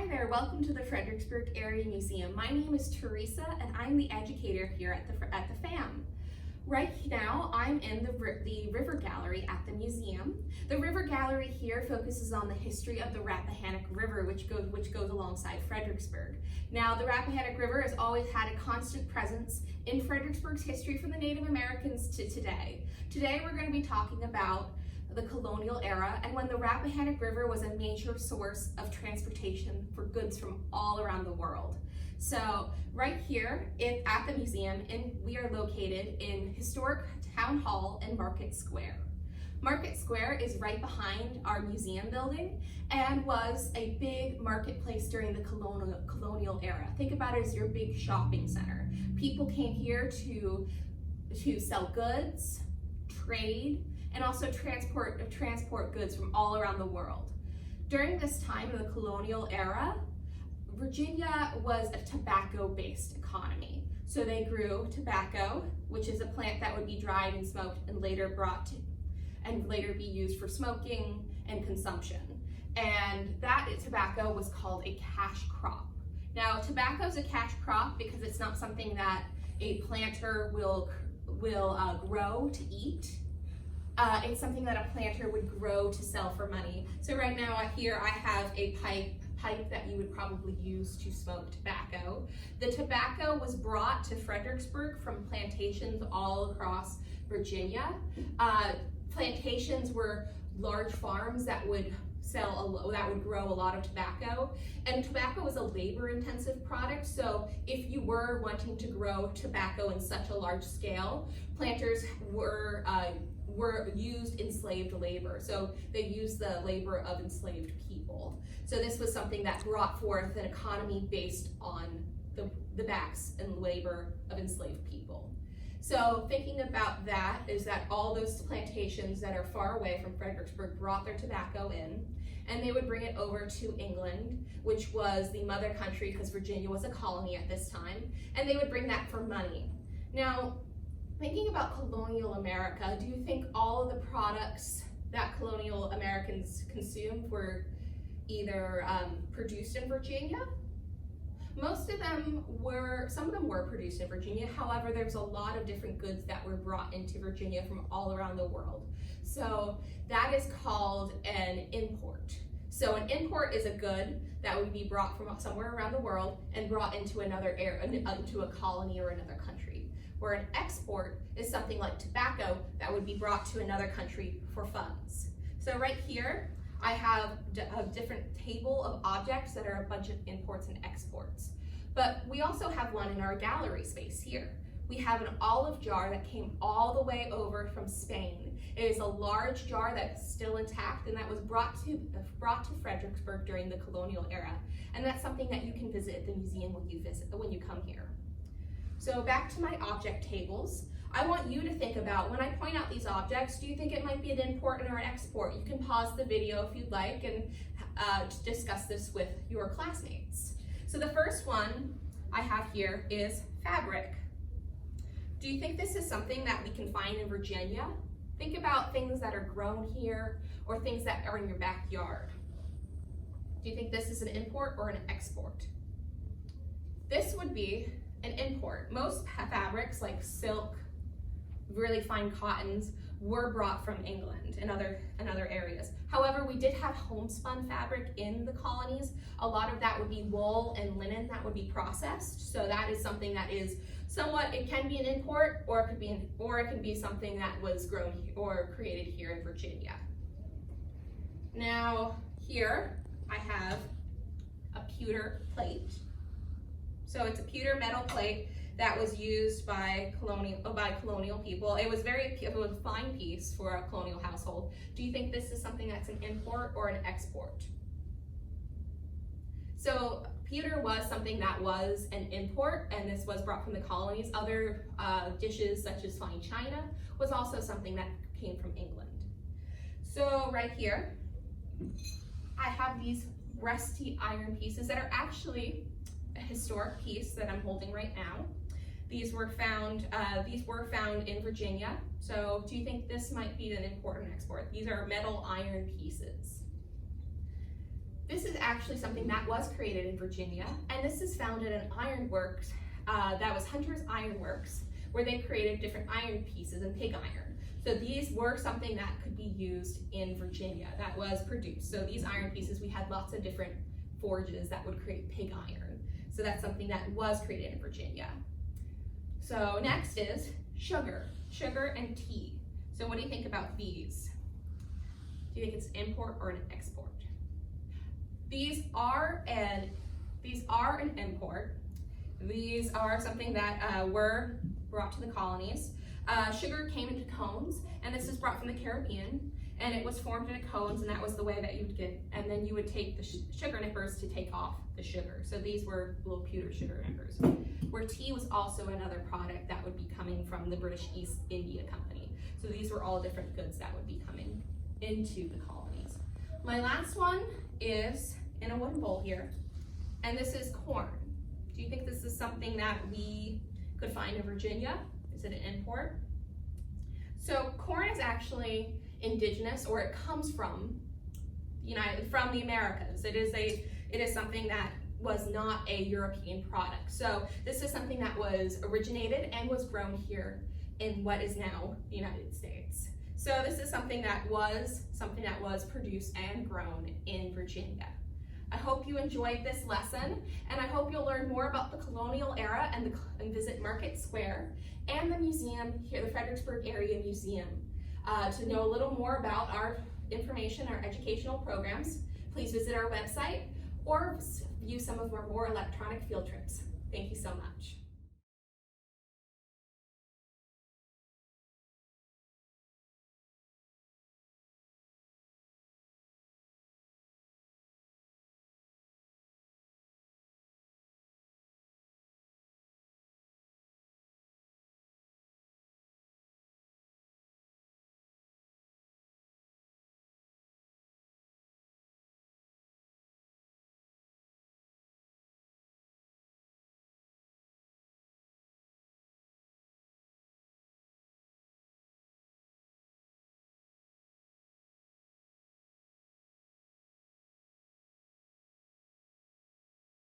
Hi there, welcome to the Fredericksburg Area Museum. My name is Teresa and I'm the educator here at the FAM. Right now, I'm in the River Gallery at the museum. The River Gallery here focuses on the history of the Rappahannock River, which goes alongside Fredericksburg. Now, the Rappahannock River has always had a constant presence in Fredericksburg's history from the Native Americans to today. Today, we're going to be talking about the colonial era and when the Rappahannock River was a major source of transportation for goods from all around the world. So right here at the museum, we are located in historic Town Hall and Market Square. Market Square is right behind our museum building and was a big marketplace during the colonial era. Think about it as your big shopping center. People came here to sell goods, trade, and also transport goods from all around the world. During this time of the colonial era, Virginia was a tobacco-based economy. So they grew tobacco, which is a plant that would be dried and smoked and later be used for smoking and consumption. And that tobacco was called a cash crop. Now, tobacco is a cash crop because it's not something that a planter will grow to eat. It's something that a planter would grow to sell for money. So right now here I have a pipe that you would probably use to smoke tobacco. The tobacco was brought to Fredericksburg from plantations all across Virginia. Plantations were large farms that would grow a lot of tobacco, and tobacco was a labor-intensive product. So if you were wanting to grow tobacco in such a large scale, planters were used enslaved labor. So they used the labor of enslaved people. So this was something that brought forth an economy based on the backs and labor of enslaved people. So thinking about that is that all those plantations that are far away from Fredericksburg brought their tobacco in, and they would bring it over to England, which was the mother country because Virginia was a colony at this time, and they would bring that for money. Now, thinking about colonial America, do you think all of the products that colonial Americans consumed were either produced in Virginia? Some of them were produced in Virginia. However, there's a lot of different goods that were brought into Virginia from all around the world. So that is called an import. So an import is a good that would be brought from somewhere around the world and brought into another area, into a colony or another country. Where an export is something like tobacco that would be brought to another country for funds. So right here, I have a different table of objects that are a bunch of imports and exports. But we also have one in our gallery space here. We have an olive jar that came all the way over from Spain. It is a large jar that's still intact and that was brought to Fredericksburg during the colonial era. And that's something that you can visit at the museum when you come here. So back to my object tables, I want you to think about when I point out these objects, do you think it might be an import or an export? You can pause the video if you'd like and discuss this with your classmates. So the first one I have here is fabric. Do you think this is something that we can find in Virginia? Think about things that are grown here or things that are in your backyard. Do you think this is an import or an export? This would be an import. Most fabrics like silk, really fine cottons were brought from England and other areas. However, we did have homespun fabric in the colonies. A lot of that would be wool and linen that would be processed. So that is something that is somewhat, it can be an import or it can be something that was grown or created here in Virginia. Now here I have a pewter plate. So it's a pewter metal plate that was used by colonial people. It was a fine piece for a colonial household. Do you think this is something that's an import or an export? So pewter was something that was an import, and this was brought from the colonies. Other dishes such as fine china was also something that came from England. So right here, I have these rusty iron pieces that are actually a historic piece that I'm holding right now. These were found in Virginia. So do you think this might be an import and export? These are metal iron pieces. This is actually something that was created in Virginia, and this is found at an ironworks, that was Hunter's Iron Works, where they created different iron pieces and pig iron. So these were something that could be used in Virginia, that was produced. So these iron pieces, we had lots of different forges that would create pig iron. So that's something that was created in Virginia. So next is sugar and tea. So what do you think about these? Do you think it's an import or an export? These are an import. These are something that were brought to the colonies. Sugar came into cones, and this is brought from the Caribbean, and it was formed into cones, and that was the way that you would get, and then you would take the sugar nippers to take off the sugar. So these were little pewter sugar nippers. Where tea was also another product that would be coming from the British East India Company. So these were all different goods that would be coming into the colonies. My last one is in a wooden bowl here, and this is corn. Do you think this is something that we could find in Virginia? Is it an import? So corn is actually indigenous, or it comes from the Americas. It is something that was not a European product. So this is something that was originated and was grown here in what is now the United States. So this is something that was produced and grown in Virginia. I hope you enjoyed this lesson, and I hope you'll learn more about the colonial era and visit Market Square and the museum here, the Fredericksburg Area Museum. To know a little more about our information, our educational programs, please visit our website or view some of our more electronic field trips. Thank you so much.